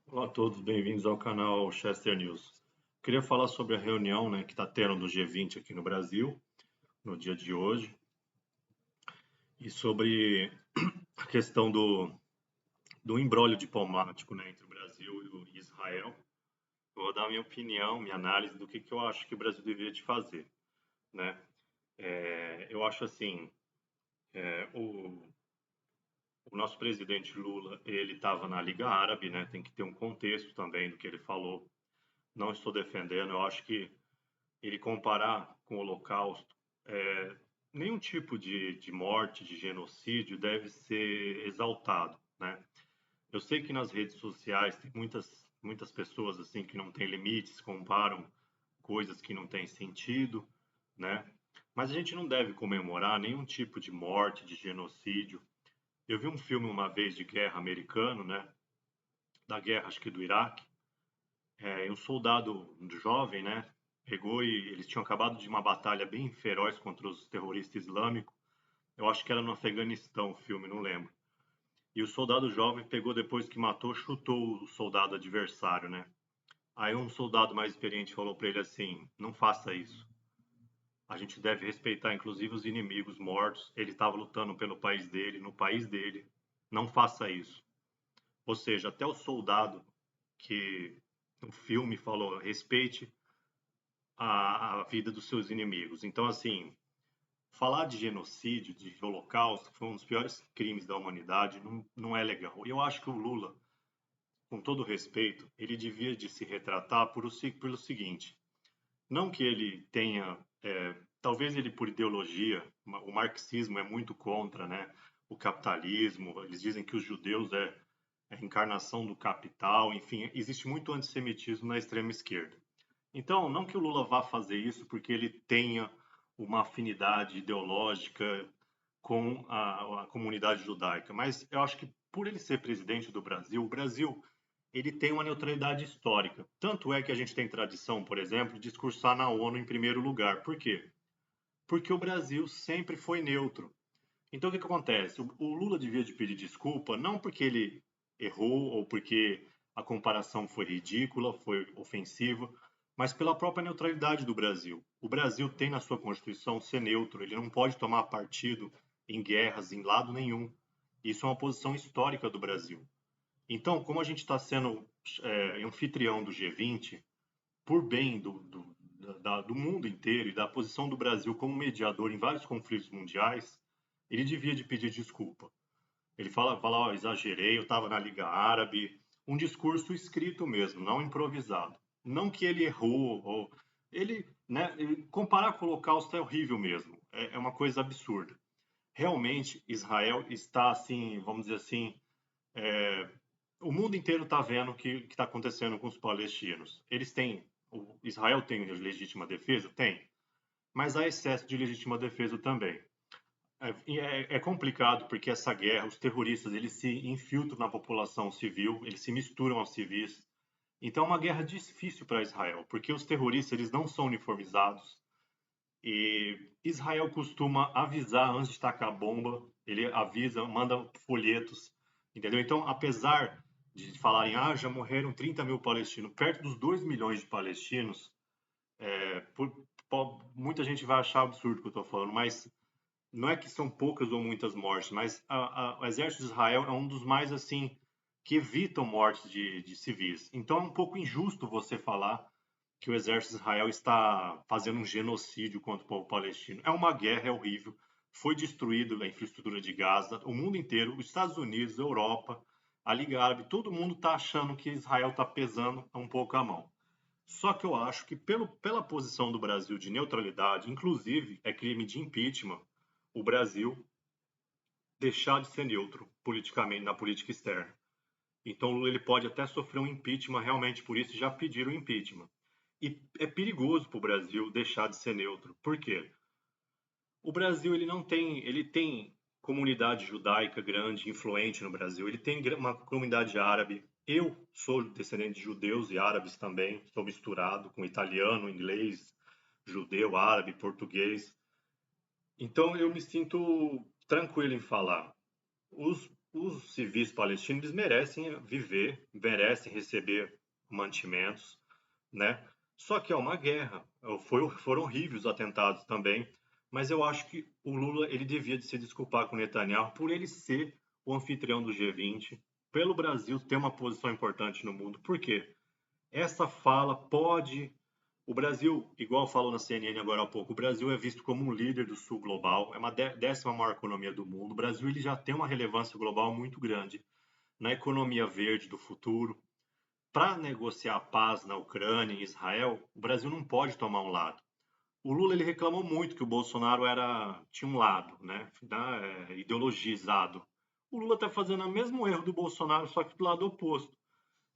Olá a todos, bem-vindos ao canal Chester News. Queria falar sobre a reunião, que está tendo do G20 aqui no Brasil, no dia de hoje, e sobre a questão do imbróglio diplomático, entre o Brasil e o Israel. Eu vou dar a minha opinião, minha análise do que eu acho que o Brasil deveria de fazer, né? Eu acho assim, o nosso presidente Lula, ele estava na Liga Árabe, né? Tem que ter um contexto também do que ele falou. Não estou defendendo, eu acho que ele comparar com o Holocausto, nenhum tipo de morte, de genocídio deve ser exaltado, né? Eu sei que nas redes sociais tem muitas pessoas assim que não têm limites, comparam coisas que não têm sentido, né? Mas a gente não deve comemorar nenhum tipo de morte, de genocídio. Eu vi um filme uma vez de guerra americano, né? Da guerra, acho que do Iraque, e um soldado jovem, né, pegou e eles tinham acabado de uma batalha bem feroz contra os terroristas islâmicos. Eu acho que era no Afeganistão o filme, não lembro. E o soldado jovem pegou depois que matou, chutou o soldado adversário, né? Aí um soldado mais experiente falou para ele assim: "Não faça isso. A gente deve respeitar inclusive os inimigos mortos. Ele estava lutando pelo país dele, no país dele. Não faça isso." Ou seja, até o soldado que no filme falou respeite a vida dos seus inimigos. Então, assim, falar de genocídio, de holocausto, que foi um dos piores crimes da humanidade, não é legal. E eu acho que o Lula, com todo respeito, ele devia de se retratar pelo seguinte, não que ele tenha, talvez ele por ideologia, o marxismo é muito contra, né, o capitalismo, eles dizem que os judeus é a encarnação do capital, enfim, existe muito antissemitismo na extrema esquerda. Então, não que o Lula vá fazer isso porque ele tenha uma afinidade ideológica com a comunidade judaica, mas eu acho que por ele ser presidente do Brasil, o Brasil ele tem uma neutralidade histórica. Tanto é que a gente tem tradição, por exemplo, de discursar na ONU em primeiro lugar. Por quê? Porque o Brasil sempre foi neutro. Então, o que acontece? O Lula devia de pedir desculpa, não porque ele errou ou porque a comparação foi ridícula, foi ofensiva, mas pela própria neutralidade do Brasil. O Brasil tem na sua Constituição ser neutro, ele não pode tomar partido em guerras, em lado nenhum. Isso é uma posição histórica do Brasil. Então, como a gente está sendo anfitrião do G20, por bem do mundo inteiro e da posição do Brasil como mediador em vários conflitos mundiais, ele devia de pedir desculpa. Ele fala, ó, exagerei, eu estava na Liga Árabe, um discurso escrito mesmo, não improvisado. Não que ele errou, ou ele, né, comparar com o Holocausto é horrível mesmo, é uma coisa absurda. Realmente, Israel está assim, vamos dizer assim, o mundo inteiro está vendo o que está acontecendo com os palestinos. Eles têm, o Israel tem legítima defesa? Tem, mas há excesso de legítima defesa também. É complicado porque essa guerra, os terroristas, eles se infiltram na população civil, eles se misturam aos civis. Então é uma guerra difícil para Israel, porque os terroristas eles não são uniformizados e Israel costuma avisar antes de tacar a bomba, ele avisa, manda folhetos, entendeu? Então, apesar de falarem, já morreram 30 mil palestinos, perto dos 2 milhões de palestinos, por, muita gente vai achar absurdo o que eu estou falando, mas não é que são poucas ou muitas mortes, mas o exército de Israel é um dos mais assim que evitam mortes de civis. Então é um pouco injusto você falar que o exército de Israel está fazendo um genocídio contra o povo palestino. É uma guerra, é horrível. Foi destruída a infraestrutura de Gaza, o mundo inteiro, os Estados Unidos, a Europa, a Liga Árabe, todo mundo está achando que Israel está pesando um pouco a mão. Só que eu acho que pela posição do Brasil de neutralidade, inclusive é crime de impeachment, o Brasil deixar de ser neutro politicamente na política externa. Então Lula ele pode até sofrer um impeachment realmente por isso, já pediram impeachment. E é perigoso para o Brasil deixar de ser neutro. Por quê? O Brasil ele tem comunidade judaica grande, influente no Brasil. Ele tem uma comunidade árabe. Eu sou descendente de judeus e árabes também. Sou misturado com italiano, inglês, judeu, árabe, português. Então eu me sinto tranquilo em falar. os civis palestinos eles merecem viver, merecem receber mantimentos, né? Só que é uma guerra. Foram horríveis os atentados também, mas eu acho que o Lula ele devia de se desculpar com o Netanyahu por ele ser o anfitrião do G20, pelo Brasil ter uma posição importante no mundo. Por quê? Essa fala pode. O Brasil, igual falou na CNN agora há pouco, o Brasil é visto como um líder do sul global, é uma décima maior economia do mundo. O Brasil ele já tem uma relevância global muito grande na economia verde do futuro. Para negociar a paz na Ucrânia e Israel, o Brasil não pode tomar um lado. O Lula ele reclamou muito que o Bolsonaro tinha um lado, né, ideologizado. O Lula está fazendo o mesmo erro do Bolsonaro, só que do lado oposto.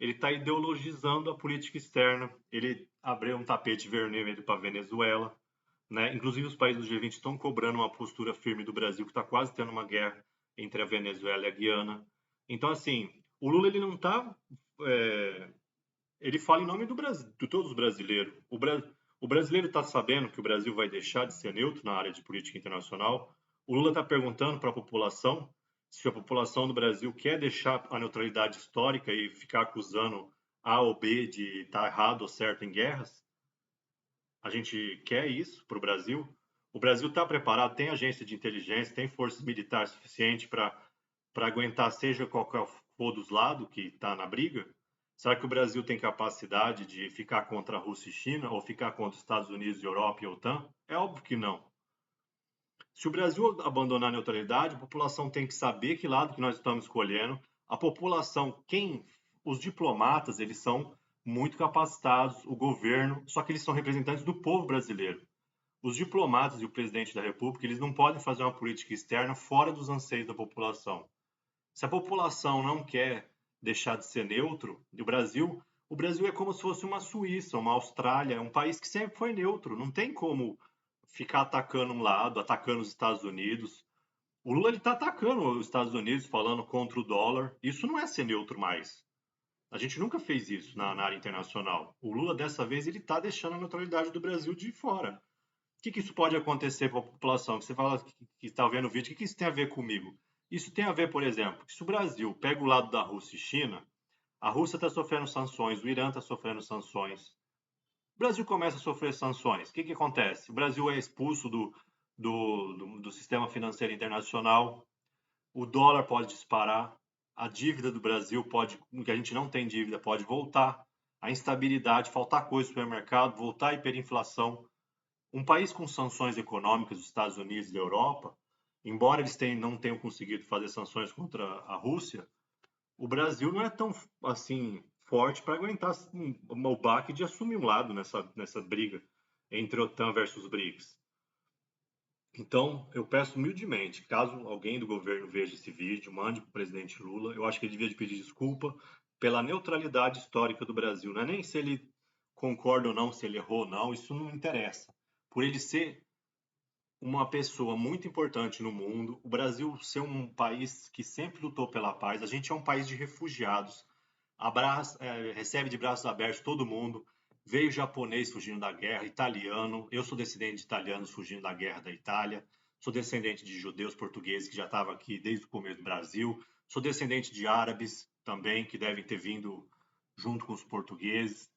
Ele está ideologizando a política externa. Ele abriu um tapete vermelho para a Venezuela, né? Inclusive os países do G20 estão cobrando uma postura firme do Brasil, que está quase tendo uma guerra entre a Venezuela e a Guiana. Então, assim, o Lula ele não está ele fala em nome do Brasil, de todos os brasileiros. O brasileiro está sabendo que o Brasil vai deixar de ser neutro na área de política internacional. O Lula está perguntando para a população se a população do Brasil quer deixar a neutralidade histórica e ficar acusando A ou B de estar errado ou certo em guerras. A gente quer isso para o Brasil. O Brasil está preparado, tem agência de inteligência, tem forças militares suficiente para aguentar, seja qualquer for dos lados que está na briga. Será que o Brasil tem capacidade de ficar contra a Rússia e China ou ficar contra os Estados Unidos, Europa e a OTAN? É óbvio que não. Se o Brasil abandonar a neutralidade, a população tem que saber que lado que nós estamos escolhendo. A população, os diplomatas, eles são muito capacitados, o governo, só que eles são representantes do povo brasileiro. Os diplomatas e o presidente da República, eles não podem fazer uma política externa fora dos anseios da população. Se a população não quer deixar de ser neutro, o Brasil é como se fosse uma Suíça, uma Austrália, um país que sempre foi neutro. Não tem como ficar atacando um lado, atacando os Estados Unidos. O Lula está atacando os Estados Unidos, falando contra o dólar. Isso não é ser neutro mais. A gente nunca fez isso na área internacional. O Lula, dessa vez, ele está deixando a neutralidade do Brasil de fora. O que isso pode acontecer para a população? Você fala que está vendo o vídeo, o que isso tem a ver comigo? Isso tem a ver, por exemplo, que se o Brasil pega o lado da Rússia e China, a Rússia está sofrendo sanções, o Irã está sofrendo sanções. O Brasil começa a sofrer sanções. O que acontece? O Brasil é expulso do sistema financeiro internacional, o dólar pode disparar, a dívida do Brasil pode, que a gente não tem dívida, pode voltar, a instabilidade, faltar coisa no supermercado, voltar a hiperinflação. Um país com sanções econômicas dos Estados Unidos e da Europa, embora eles não tenham conseguido fazer sanções contra a Rússia, o Brasil não é tão assim forte para aguentar o baque de assumir um lado nessa briga entre OTAN versus BRICS. Então, eu peço humildemente, caso alguém do governo veja esse vídeo, mande para o presidente Lula. Eu acho que ele devia de pedir desculpa pela neutralidade histórica do Brasil. Não é nem se ele concorda ou não, se ele errou ou não, isso não interessa. Por ele ser uma pessoa muito importante no mundo, o Brasil ser um país que sempre lutou pela paz, a gente é um país de refugiados, recebe de braços abertos todo mundo, veio japonês fugindo da guerra, italiano, eu sou descendente de italianos fugindo da guerra da Itália, sou descendente de judeus portugueses que já estavam aqui desde o começo do Brasil, sou descendente de árabes também, que devem ter vindo junto com os portugueses.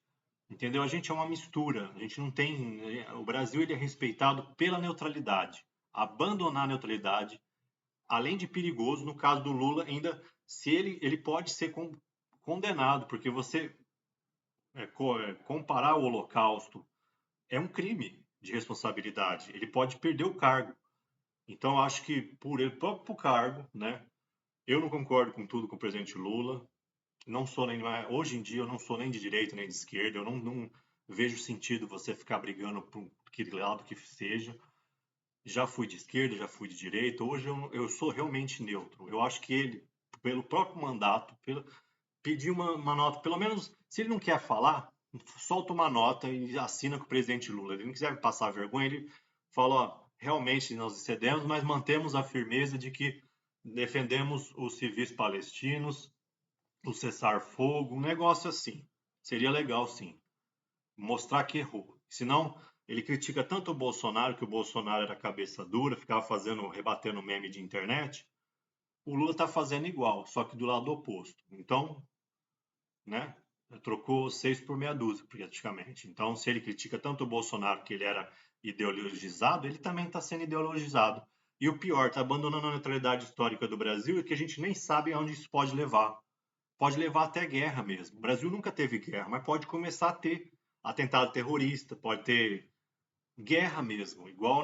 Entendeu? A gente é uma mistura. A gente não tem. O Brasil ele é respeitado pela neutralidade. Abandonar a neutralidade, além de perigoso, no caso do Lula, ainda se ele pode ser condenado, porque você comparar o Holocausto é um crime de responsabilidade. Ele pode perder o cargo. Então, acho que por ele próprio cargo, né? Eu não concordo com tudo com o presidente Lula. Não sou nem hoje em dia eu não sou nem de direita nem de esquerda. Eu não vejo sentido você ficar brigando por que lado que seja. Já fui de esquerda, já fui de direita. Hoje eu sou realmente neutro. Eu acho que ele, pelo próprio mandato, pedir uma nota, pelo menos se ele não quer falar, solta uma nota e assina com o presidente Lula. Ele não quiser passar vergonha, ele fala, ó, realmente nós excedemos, mas mantemos a firmeza de que defendemos os civis palestinos, o cessar-fogo, um negócio assim. Seria legal, sim. Mostrar que errou. Senão, ele critica tanto o Bolsonaro, que o Bolsonaro era cabeça dura, ficava rebatendo meme de internet. O Lula está fazendo igual, só que do lado oposto. Então, né? Trocou seis por meia dúzia, praticamente. Então, se ele critica tanto o Bolsonaro que ele era ideologizado, ele também está sendo ideologizado. E o pior, está abandonando a neutralidade histórica do Brasil e que a gente nem sabe aonde isso pode levar. Pode levar até guerra mesmo. O Brasil nunca teve guerra, mas pode começar a ter atentado terrorista, pode ter guerra mesmo, igual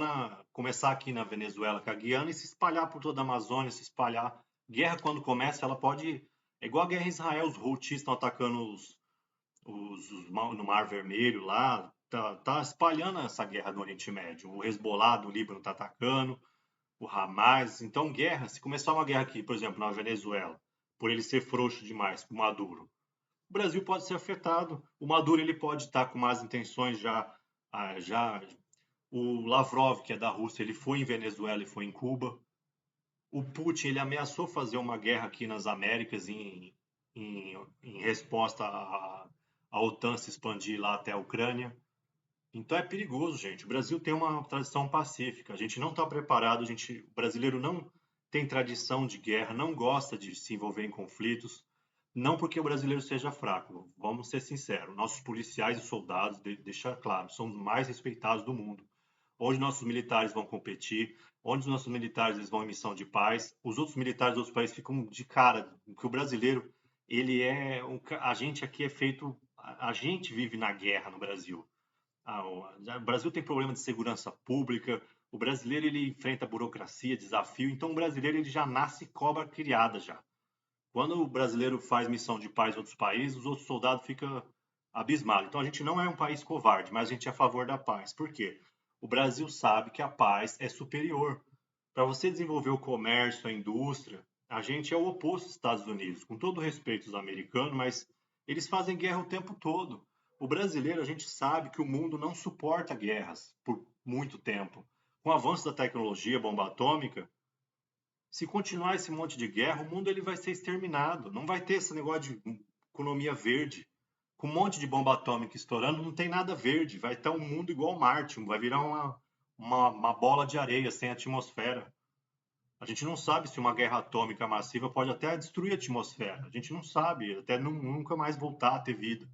começar aqui na Venezuela com a Guiana e se espalhar por toda a Amazônia, se espalhar. Guerra quando começa, ela pode. É igual a guerra em Israel, os Houthis estão atacando no Mar Vermelho lá, tá espalhando essa guerra no Oriente Médio. O Hezbollah do Líbano está atacando, o Hamas. Então, guerra, se começar uma guerra aqui, por exemplo, na Venezuela, por ele ser frouxo demais, o Maduro, o Brasil pode ser afetado. O Maduro ele pode estar com más intenções já, já. O Lavrov, que é da Rússia, ele foi em Venezuela e foi em Cuba. O Putin ele ameaçou fazer uma guerra aqui nas Américas em resposta à OTAN se expandir lá até a Ucrânia. Então é perigoso, gente. O Brasil tem uma tradição pacífica. A gente não está preparado. O brasileiro não tem tradição de guerra, não gosta de se envolver em conflitos. Não porque o brasileiro seja fraco. Vamos ser sinceros. Nossos policiais e soldados, deixar claro, são os mais respeitados do mundo. Onde nossos militares vão competir, onde os nossos militares eles vão em missão de paz, os outros militares dos outros países ficam de cara, porque o brasileiro, ele é, a gente aqui é feito, a gente vive na guerra no Brasil. O Brasil tem problema de segurança pública, o brasileiro ele enfrenta burocracia, desafio, então o brasileiro ele já nasce cobra criada já. Quando o brasileiro faz missão de paz em outros países, os outros soldados ficam abismados. Então a gente não é um país covarde, mas a gente é a favor da paz. Por quê? O Brasil sabe que a paz é superior. Para você desenvolver o comércio, a indústria, a gente é o oposto dos Estados Unidos. Com todo respeito aos americanos, mas eles fazem guerra o tempo todo. O brasileiro, a gente sabe que o mundo não suporta guerras por muito tempo. Com o avanço da tecnologia, bomba atômica, se continuar esse monte de guerra, o mundo ele vai ser exterminado. Não vai ter esse negócio de economia verde. Com um monte de bomba atômica estourando, não tem nada verde. Vai estar um mundo igual Marte, vai virar uma bola de areia sem atmosfera. A gente não sabe se uma guerra atômica massiva pode até destruir a atmosfera. A gente não sabe, até nunca mais voltar a ter vida.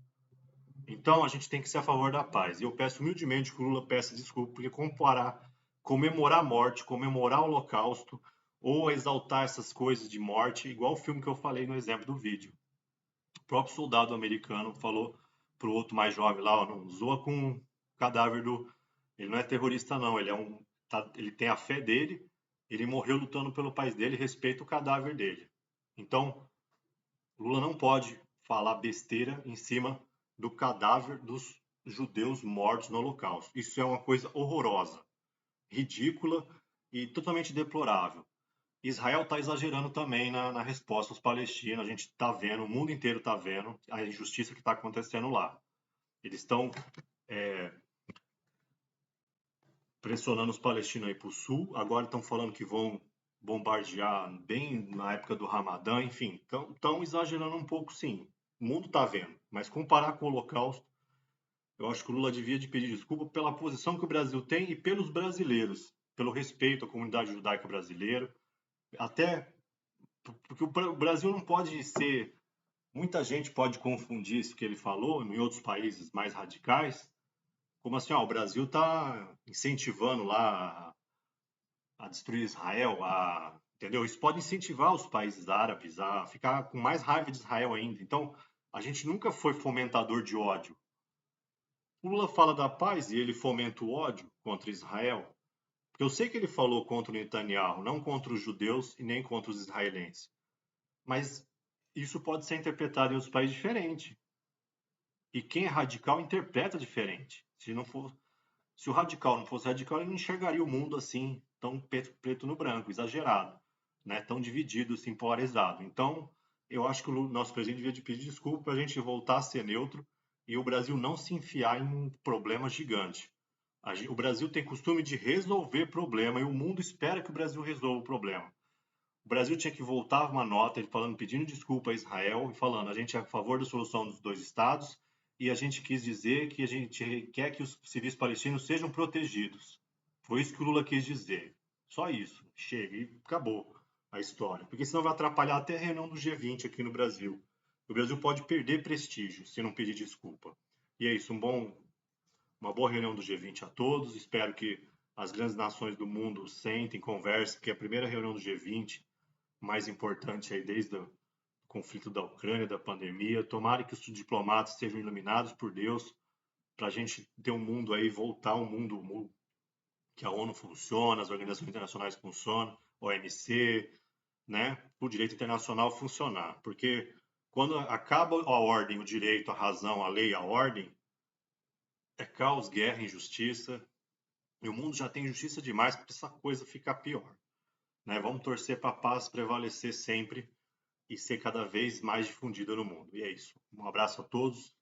Então a gente tem que ser a favor da paz. E eu peço humildemente que o Lula peça desculpa, porque comemorar a morte, comemorar o Holocausto, ou exaltar essas coisas de morte, igual o filme que eu falei no exemplo do vídeo. O próprio soldado americano falou pro outro mais jovem lá, ó, não zoa com o cadáver do. Ele não é terrorista, não. Ele tem a fé dele, ele morreu lutando pelo país dele, respeita o cadáver dele. Então, Lula não pode falar besteira em cima do cadáver dos judeus mortos no Holocausto. Isso é uma coisa horrorosa, ridícula e totalmente deplorável. Israel está exagerando também na resposta aos palestinos. A gente está vendo, o mundo inteiro está vendo a injustiça que está acontecendo lá. Eles estão pressionando os palestinos aí para o sul. Agora estão falando que vão bombardear bem na época do Ramadã. Enfim, estão exagerando um pouco, sim. O mundo está vendo. Mas comparar com o Holocausto, eu acho que o Lula devia de pedir desculpa pela posição que o Brasil tem e pelos brasileiros, pelo respeito à comunidade judaica brasileira, até porque o Brasil não pode ser. Muita gente pode confundir isso que ele falou em outros países mais radicais, como assim, ó, o Brasil está incentivando lá a destruir Israel, entendeu? Isso pode incentivar os países árabes a ficar com mais raiva de Israel ainda. Então, a gente nunca foi fomentador de ódio. O Lula fala da paz e ele fomenta o ódio contra Israel. Porque eu sei que ele falou contra o Netanyahu, não contra os judeus e nem contra os israelenses. Mas isso pode ser interpretado em outros países diferente. E quem é radical interpreta diferente. Se o radical não fosse radical, ele não enxergaria o mundo assim, tão preto no branco, exagerado, né? Tão dividido, assim, polarizado. Então, eu acho que o nosso presidente devia de pedir desculpa para a gente voltar a ser neutro e o Brasil não se enfiar em um problema gigante. O Brasil tem costume de resolver problema e o mundo espera que o Brasil resolva o problema. O Brasil tinha que voltar uma nota ele falando, pedindo desculpa a Israel e falando, a gente é a favor da solução dos dois estados e a gente quis dizer que a gente quer que os civis palestinos sejam protegidos. Foi isso que o Lula quis dizer. Só isso. Chega e acabou. a história, porque senão vai atrapalhar até a reunião do G20 aqui no Brasil. O Brasil pode perder prestígio se não pedir desculpa. E é isso, uma boa reunião do G20 a todos. Espero que as grandes nações do mundo sentem, conversem, porque é a primeira reunião do G20 mais importante aí desde o conflito da Ucrânia, da pandemia. Tomara que os diplomatas sejam iluminados por Deus para a gente ter um mundo aí, voltar a um mundo que a ONU funciona, as organizações internacionais funcionam, OMC, né? O direito internacional funcionar. Porque quando acaba a ordem, o direito, a razão, a lei, a ordem, é caos, guerra, injustiça. E o mundo já tem injustiça demais para essa coisa ficar pior. Né? Vamos torcer para a paz prevalecer sempre e ser cada vez mais difundida no mundo. E é isso. Um abraço a todos.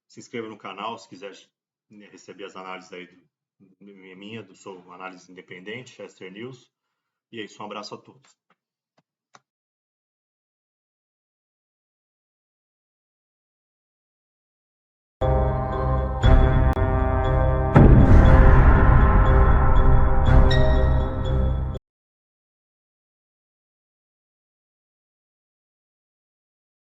Se inscreva no canal se quiser receber as análises aí sou análise independente, Chester News. E é isso. Um abraço a todos.